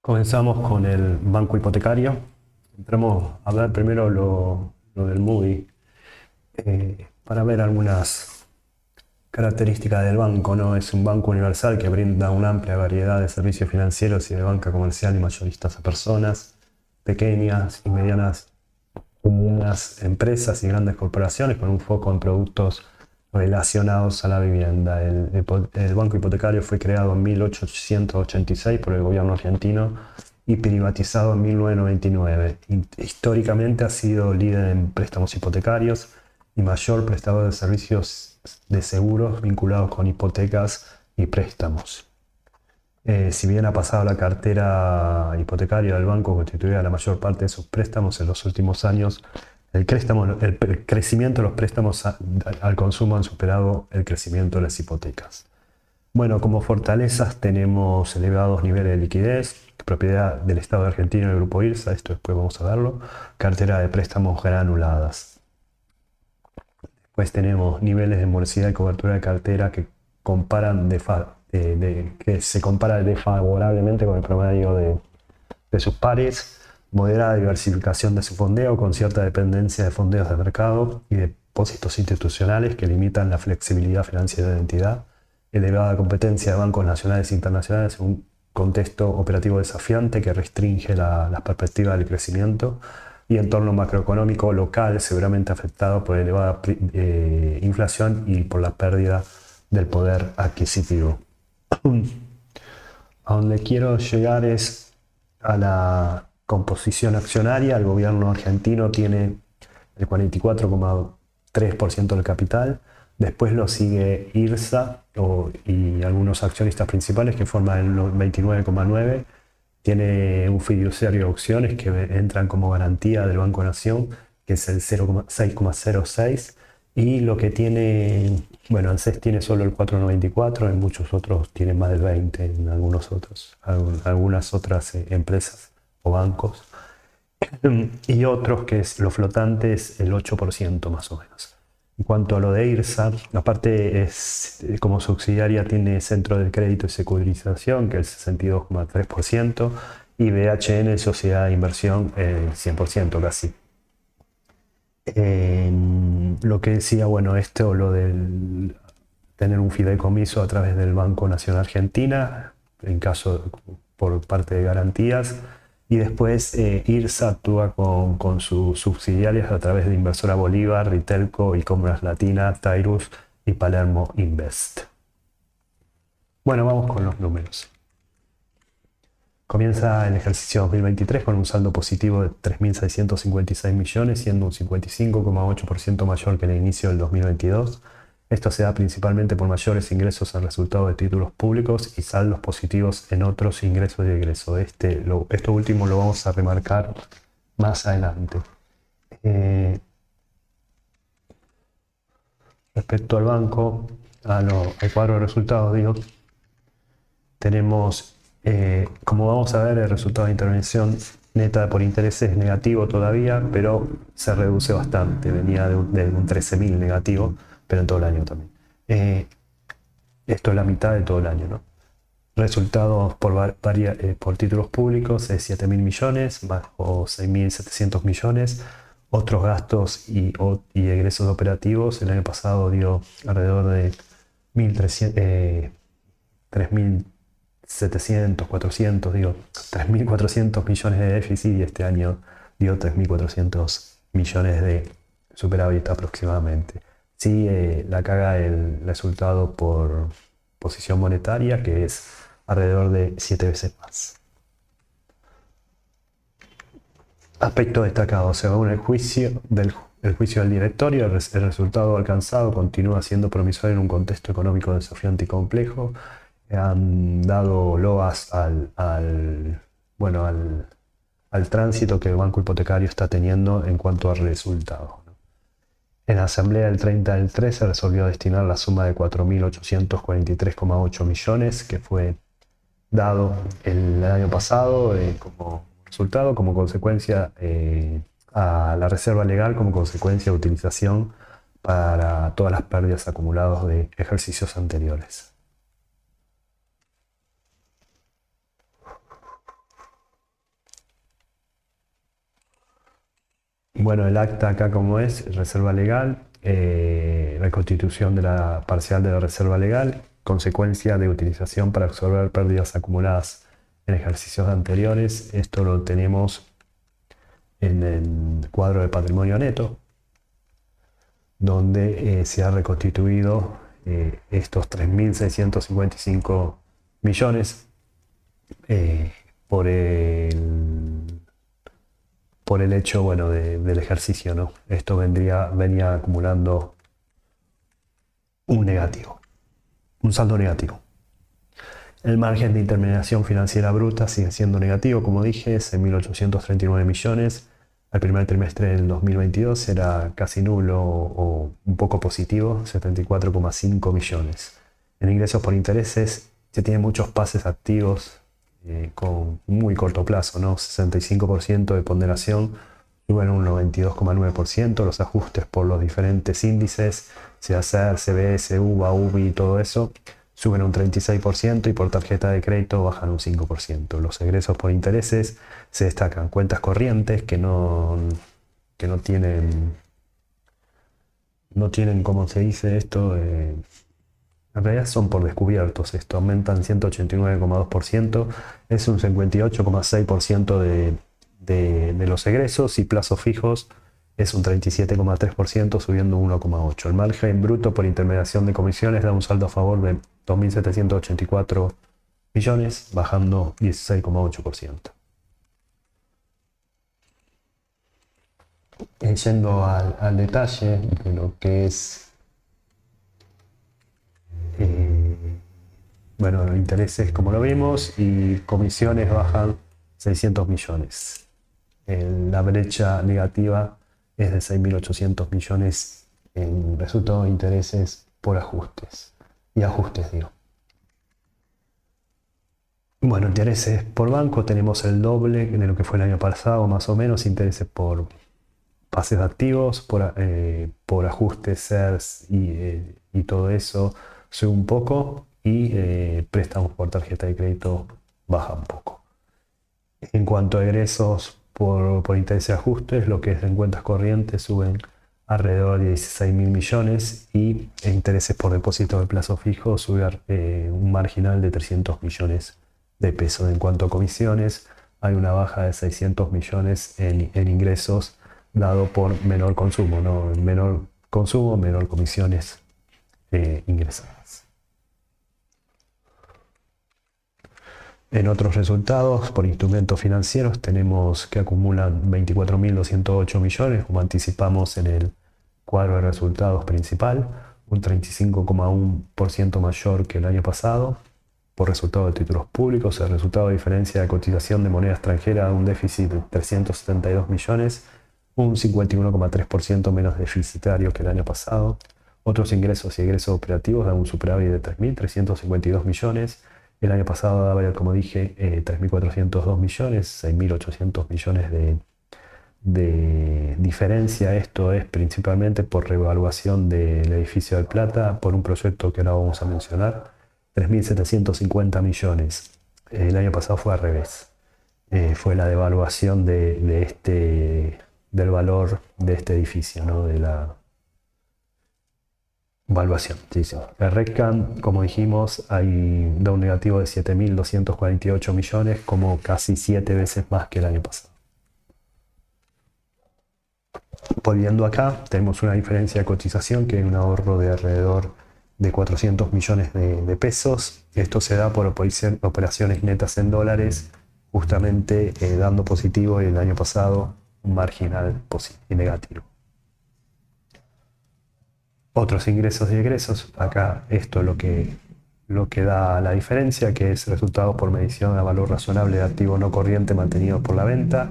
Comenzamos con el banco hipotecario. Entramos a ver primero lo del MUDI para ver algunas características del banco, ¿no? Es un banco universal que brinda una amplia variedad de servicios financieros y de banca comercial y mayoristas a personas, pequeñas y medianas empresas y grandes corporaciones con un foco en productos relacionados a la vivienda. El banco hipotecario fue creado en 1886 por el gobierno argentino y privatizado en 1999. Históricamente ha sido líder en préstamos hipotecarios y mayor prestador de servicios de seguros vinculados con hipotecas y préstamos. Si bien ha pasado la cartera hipotecaria del banco constituida la mayor parte de sus préstamos en los últimos años, el crecimiento de los préstamos al consumo han superado el crecimiento de las hipotecas. Bueno, como fortalezas tenemos elevados niveles de liquidez, propiedad del Estado argentino y el Grupo IRSA, esto después vamos a verlo, cartera de préstamos granuladas. Pues tenemos niveles de morosidad y cobertura de cartera que se compara desfavorablemente con el promedio de sus pares, moderada diversificación de su fondeo con cierta dependencia de fondeos de mercado y depósitos institucionales que limitan la flexibilidad financiera de la entidad, elevada competencia de bancos nacionales e internacionales en un contexto operativo desafiante que restringe las perspectivas del crecimiento y entorno macroeconómico local seguramente afectado por elevada inflación y por la pérdida del poder adquisitivo. A donde quiero llegar es a la composición accionaria. El gobierno argentino tiene el 44,3% del capital. Después lo sigue IRSA y algunos accionistas principales que forman el 29,9%. Tiene un fiduciario de opciones que entran como garantía del Banco Nación, que es el 6,06%. Y lo que tiene, bueno, ANSES tiene solo el 4,94%, en muchos otros tienen más del 20%, en algunas otras empresas o bancos. Y otros que es los flotantes, el 8% más o menos. En cuanto a lo de IRSA, aparte como subsidiaria tiene Centro de Crédito y Securitización, que es el 62,3%, y BHN, Sociedad de Inversión, el 100% casi. Lo que decía, bueno, lo del tener un fideicomiso a través del Banco Nación Argentina, en caso por parte de garantías, y después IRSA actúa con sus subsidiarias a través de Inversora Bolívar, Ritelco, e-commerce Latina, Tairus y Palermo Invest. Bueno, vamos con los números. Comienza el ejercicio 2023 con un saldo positivo de 3.656 millones, siendo un 55,8% mayor que el inicio del 2022. Esto se da principalmente por mayores ingresos en resultado de títulos públicos y saldos positivos en otros ingresos y egresos. Esto último lo vamos a remarcar más adelante. Respecto al banco, al cuadro de resultados, digo, tenemos, como vamos a ver, el resultado de intervención neta por intereses es negativo todavía, pero se reduce bastante. Venía de un 13.000 negativo, pero en todo el año también. Esto es la mitad de todo el año, ¿no? Resultados por títulos públicos es 7.000 millones, o 6.700 millones. Otros gastos y egresos operativos, el año pasado dio alrededor de 3.700, 400, digo, 3.400 millones de déficit y este año dio 3.400 millones de superávit aproximadamente. Sí, la caga el resultado por posición monetaria, que es alrededor de 7 veces más. Aspecto destacado, según el juicio del directorio, el resultado alcanzado continúa siendo promisorio en un contexto económico desafiante y complejo. Han dado loas bueno, al tránsito que el banco hipotecario está teniendo en cuanto al resultado. En la asamblea del 30 del 3 se resolvió destinar la suma de 4.843,8 millones que fue dado el año pasado como resultado, como consecuencia a la reserva legal, como consecuencia de utilización para todas las pérdidas acumuladas de ejercicios anteriores. Bueno, el acta acá como es, reserva legal, reconstitución de la parcial de la reserva legal, consecuencia de utilización para absorber pérdidas acumuladas en ejercicios anteriores. Esto lo tenemos en el cuadro de patrimonio neto, donde se ha reconstituido estos 3.655 millones eh, por por el hecho, bueno, del ejercicio, ¿no? Esto venía acumulando un negativo, un saldo negativo. El margen de intermediación financiera bruta sigue siendo negativo, como dije, es en 1.839 millones. Al primer trimestre del 2022 era casi nulo o un poco positivo, 74,5 millones. En ingresos por intereses se tienen muchos pases activos con muy corto plazo, ¿no? 65% de ponderación, suben un 92,9%, los ajustes por los diferentes índices, CACER, CBS, UVA, UBI y todo eso, suben un 36% y por tarjeta de crédito bajan un 5%. Los egresos por intereses se destacan cuentas corrientes que no tienen, ¿cómo se dice esto? En realidad son por descubiertos, esto aumentan 189,2%, es un 58,6% de los egresos y plazos fijos es un 37,3%, subiendo 1,8%. El margen bruto por intermediación de comisiones da un saldo a favor de 2.784 millones, bajando 16,8%. Yendo al detalle de lo que es bueno, intereses como lo vimos y comisiones bajan 600 millones. La brecha negativa es de 6.800 millones en resultado de intereses por ajustes. Y ajustes, digo. Bueno, intereses por banco tenemos el doble de lo que fue el año pasado, más o menos. Intereses por pases de activos, por ajustes, CERS y todo eso sube un poco y préstamos por tarjeta de crédito baja un poco. En cuanto a egresos por intereses de ajustes, lo que es en cuentas corrientes suben alrededor de 16.000 millones y intereses por depósito de plazo fijo sube un marginal de 300 millones de pesos. En cuanto a comisiones, hay una baja de 600 millones en ingresos dado por menor consumo, ¿no? Menor consumo, menor comisiones ingresadas. En otros resultados, por instrumentos financieros, tenemos que acumulan 24.208 millones, como anticipamos en el cuadro de resultados principal, un 35,1% mayor que el año pasado. Por resultado de títulos públicos, el resultado de diferencia de cotización de moneda extranjera da un déficit de 372 millones, un 51,3% menos deficitario que el año pasado. Otros ingresos y egresos operativos dan un superávit de 3.352 millones. El año pasado daba, como dije, 3.402 millones, 6.800 millones de diferencia. Esto es principalmente por revaluación del edificio del Plata, por un proyecto que ahora vamos a mencionar, 3.750 millones. El año pasado fue al revés. Fue la devaluación del valor de este edificio, ¿no? De la valuación. Sí, sí. El RECAN, como dijimos, da un negativo de 7.248 millones, como casi 7 veces más que el año pasado. Volviendo acá, tenemos una diferencia de cotización que es un ahorro de alrededor de 400 millones de pesos. Esto se da por operaciones netas en dólares, justamente dando positivo el año pasado un marginal y negativo. Otros ingresos y egresos, acá esto es lo que da la diferencia, que es resultados por medición a valor razonable de activo no corriente mantenido por la venta,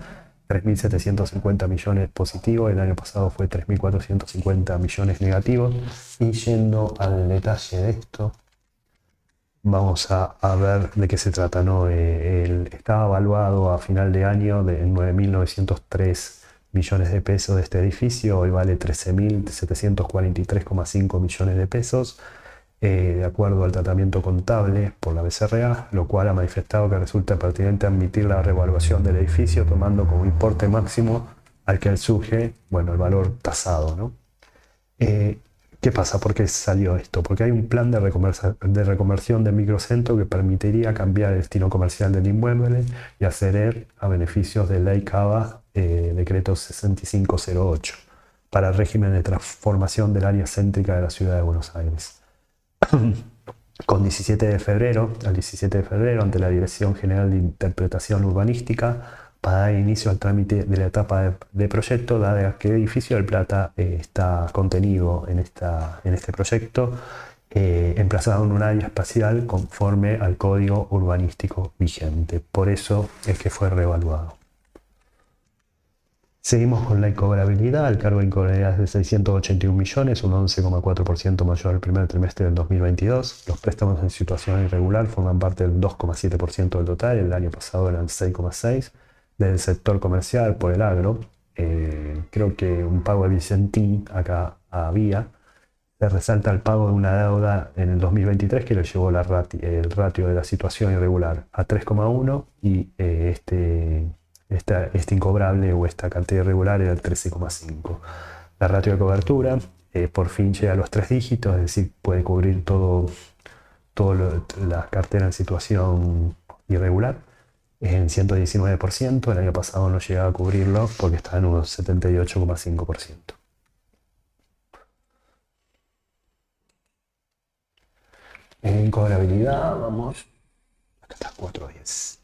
3.750 millones positivos, el año pasado fue 3.450 millones negativos. Y yendo al detalle de esto, vamos a ver de qué se trata, ¿no? Estaba evaluado a final de año en 9.903 millones de pesos de este edificio, hoy vale 13.743,5 millones de pesos, de acuerdo al tratamiento contable por la BCRA, lo cual ha manifestado que resulta pertinente admitir la revaluación del edificio tomando como importe máximo al que surge, bueno, el valor tasado, ¿no? ¿Qué pasa? ¿Por qué salió esto? Porque hay un plan de reconversión del microcentro que permitiría cambiar el destino comercial del inmueble y acceder a beneficios de Ley Cava, decreto 6508, para el régimen de transformación del área céntrica de la ciudad de Buenos Aires. Con 17 de febrero, al 17 de febrero, ante la Dirección General de Interpretación Urbanística, para dar inicio al trámite de la etapa de proyecto, dado que el edificio del Plata está contenido en este proyecto, emplazado en un área espacial conforme al código urbanístico vigente. Por eso es que fue reevaluado. Seguimos con la incobrabilidad. El cargo de incobrabilidad es de 681 millones, un 11,4% mayor al primer trimestre del 2022. Los préstamos en situación irregular forman parte del 2,7% del total. El año pasado eran 6,6%. Del sector comercial por el agro, creo que un pago de Vicentín acá había. Se resalta el pago de una deuda en el 2023 que lo llevó el ratio de la situación irregular a 3,1 y este incobrable o esta cantidad irregular era el 13,5. La ratio de cobertura por fin llega a los 3 dígitos, es decir, puede cubrir todo la cartera en situación irregular. En 119%, el año pasado no llegaba a cubrirlo porque estaba en unos 78,5%. En cobrabilidad, vamos. Acá está 410.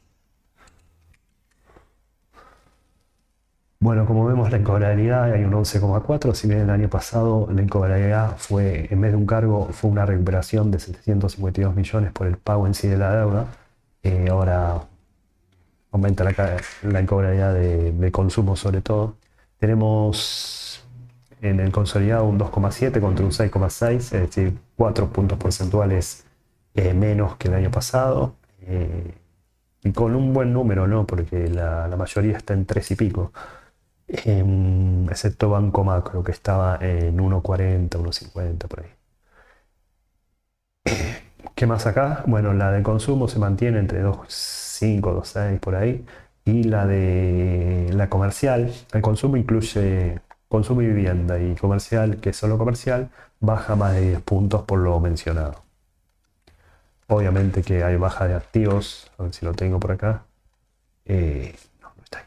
Bueno, como vemos, la incobrabilidad hay un 11,4. Si bien el año pasado la incobrabilidad fue, en vez de un cargo, fue una recuperación de 752 millones por el pago en sí de la deuda. Ahora aumenta la incobrabilidad de consumo sobre todo. Tenemos en el consolidado un 2,7 contra un 6,6, es decir, 4 puntos porcentuales menos que el año pasado. Y con un buen número, ¿no? Porque la mayoría está en 3 y pico. Excepto Banco Macro, que estaba en 1,40, 1,50 por ahí. ¿Qué más acá? Bueno, la de consumo se mantiene entre 2,5, 2,6 por ahí. Y la de la comercial, el consumo incluye consumo y vivienda, y comercial, que es solo comercial, baja más de 10 puntos por lo mencionado. Obviamente que hay baja de activos, a ver si lo tengo por acá. No está ahí.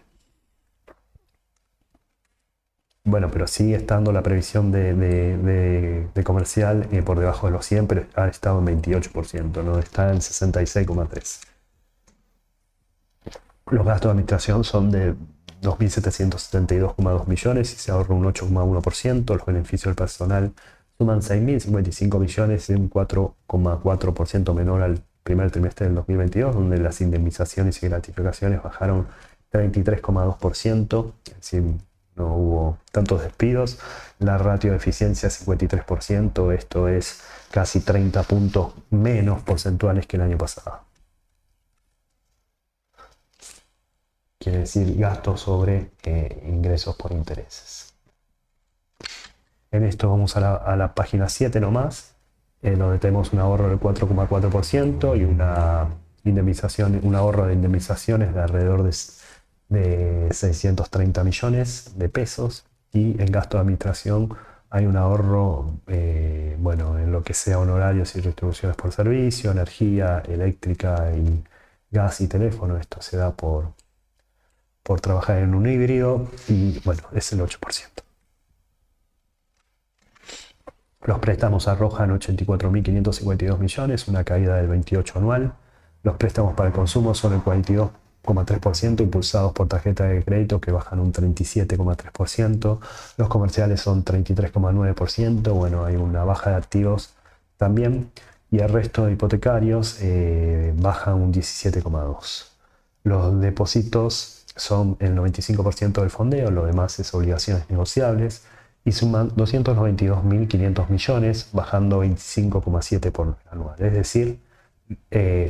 Bueno, pero sigue estando la previsión de comercial por debajo de los 100, pero ha estado en 28%, ¿no? Está en 66,3%. Los gastos de administración son de 2.772,2 millones y se ahorra un 8,1%. Los beneficios del personal suman 6.055 millones, y un 4,4% menor al primer trimestre del 2022, donde las indemnizaciones y gratificaciones bajaron 33,2%, es decir, no hubo tantos despidos. La ratio de eficiencia es 53%, esto es casi 30 puntos menos porcentuales que el año pasado. Quiere decir gastos sobre ingresos por intereses. En esto vamos a la página 7 nomás, donde tenemos un ahorro del 4,4% y un ahorro de indemnizaciones de alrededor de 630 millones de pesos, y en gasto de administración hay un ahorro, bueno, en lo que sea honorarios y retribuciones por servicio, energía eléctrica y gas y teléfono. Esto se da por trabajar en un híbrido y bueno, es el 8%. Los préstamos arrojan 84.552 millones, una caída del 28% anual. Los préstamos para el consumo son el 42,3%, impulsados por tarjetas de crédito que bajan un 37,3%. Los comerciales son 33,9%. Bueno, hay una baja de activos también. Y el resto de hipotecarios baja un 17,2%. Los depósitos son el 95% del fondeo, lo demás es obligaciones negociables, y suman 292.500 millones, bajando 25,7% por anual. Es decir,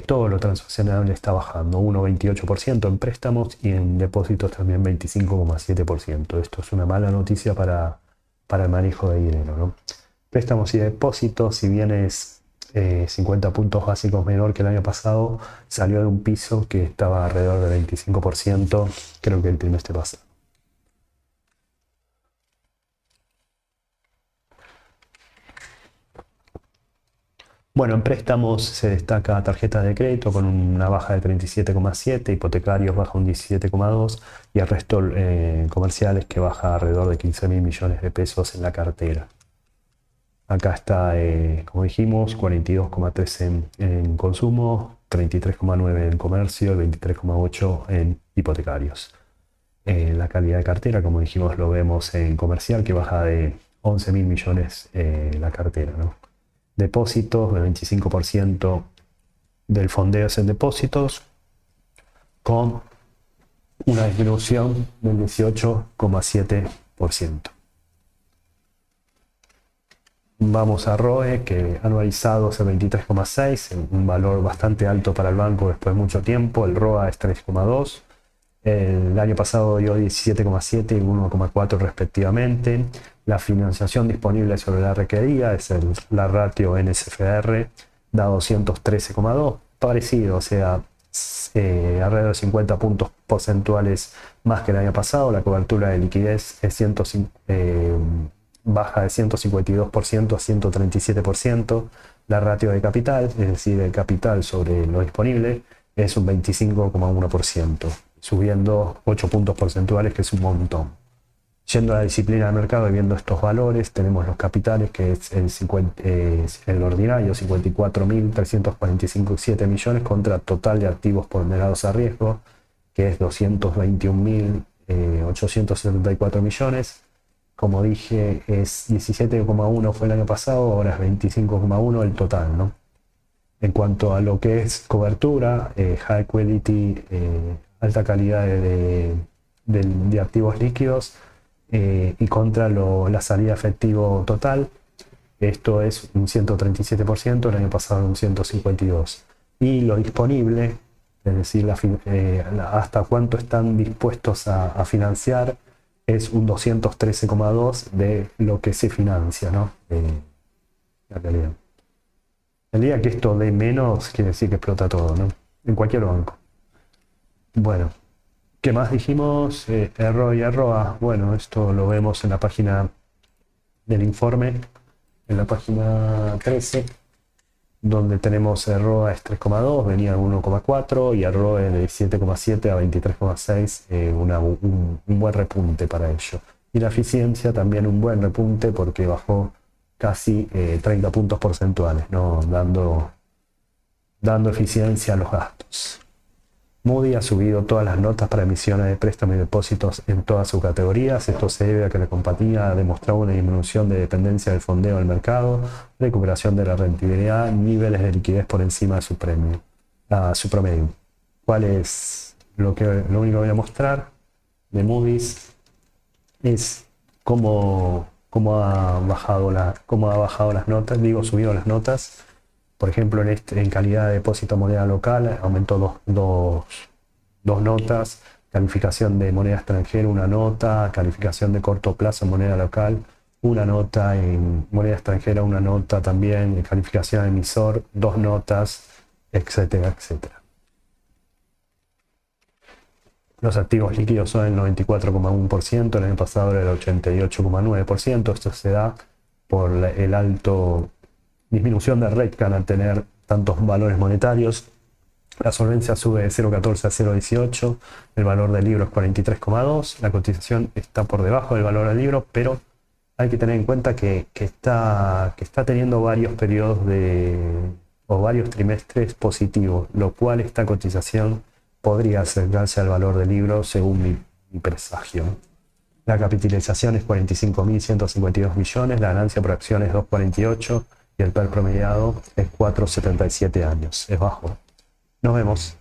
todo lo transaccionable está bajando, 1,28% en préstamos y en depósitos también 25,7%. Esto es una mala noticia para el manejo de dinero, ¿no? Préstamos y depósitos, si bien es 50 puntos básicos menor que el año pasado, salió de un piso que estaba alrededor del 25%, creo que el trimestre pasado. Bueno, en préstamos se destaca tarjetas de crédito con una baja de 37,7, hipotecarios baja un 17,2 y el resto comerciales que baja alrededor de 15.000 millones de pesos en la cartera. Acá está, como dijimos, 42,3 en consumo, 33,9 en comercio y 23,8 en hipotecarios. La calidad de cartera, como dijimos, lo vemos en comercial, que baja de 11.000 millones la cartera, ¿no? Depósitos, el 25% del fondeo es en depósitos, con una disminución del 18,7%. Vamos a ROE, que anualizado es el 23,6, un valor bastante alto para el banco después de mucho tiempo. El ROA es 3,2. El año pasado dio 17,7 y 1,4 respectivamente. La financiación disponible sobre la requerida es la ratio NSFR, da 213,2, parecido, o sea, alrededor de 50 puntos porcentuales más que el año pasado. La cobertura de liquidez es baja de 152% a 137%. La ratio de capital, es decir, el capital sobre lo disponible, es un 25,1%, subiendo 8 puntos porcentuales, que es un montón. Yendo a la disciplina de mercado y viendo estos valores, tenemos los capitales, que es el ordinario, 54.347 millones, contra total de activos ponderados a riesgo, que es 221.874 millones. Como dije, es 17,1 fue el año pasado, ahora es 25,1 el total, ¿no? En cuanto a lo que es cobertura, high quality, alta calidad de activos líquidos, y contra la salida efectivo total, esto es un 137%, el año pasado un 152%. Y lo disponible, es decir, hasta cuánto están dispuestos a financiar, es un 213,2 de lo que se financia, ¿no? La calidad. El día que esto dé menos, quiere decir que explota todo, ¿no? En cualquier banco. Bueno, ¿qué más dijimos? ROE y ROA. Bueno, esto lo vemos en la página del informe, en la página 13, donde tenemos ROA es 3,2, venía 1,4 y ROE de 7,7 a 23,6, un buen repunte para ello. Y la eficiencia también un buen repunte porque bajó casi 30 puntos porcentuales, ¿no? Dando eficiencia a los gastos. Moody ha subido todas las notas para emisiones de préstamos y depósitos en todas sus categorías. Esto se debe a que la compañía ha demostrado una disminución de dependencia del fondeo del mercado, recuperación de la rentabilidad, niveles de liquidez por encima de su promedio. ¿Cuál es lo único que voy a mostrar de Moody's? Es cómo ha bajado las notas, subido las notas. Por ejemplo, en calidad de depósito moneda local aumentó dos notas, calificación de moneda extranjera una nota, calificación de corto plazo en moneda local una nota, en moneda extranjera una nota también, calificación de emisor 2 notas, etcétera, etcétera. Los activos líquidos son el 94,1%, el año pasado era el 88,9%. Esto se da por el alto disminución de REITcan al tener tantos valores monetarios. La solvencia sube de 0,14 a 0,18, el valor del libro es 43,2, la cotización está por debajo del valor del libro, pero hay que tener en cuenta que está teniendo varios periodos o varios trimestres positivos, lo cual esta cotización podría acercarse al valor del libro según mi presagio. La capitalización es 45.152 millones, la ganancia por acción es 2,48 y el PER promediado es 4,77 años. Es bajo. Nos vemos.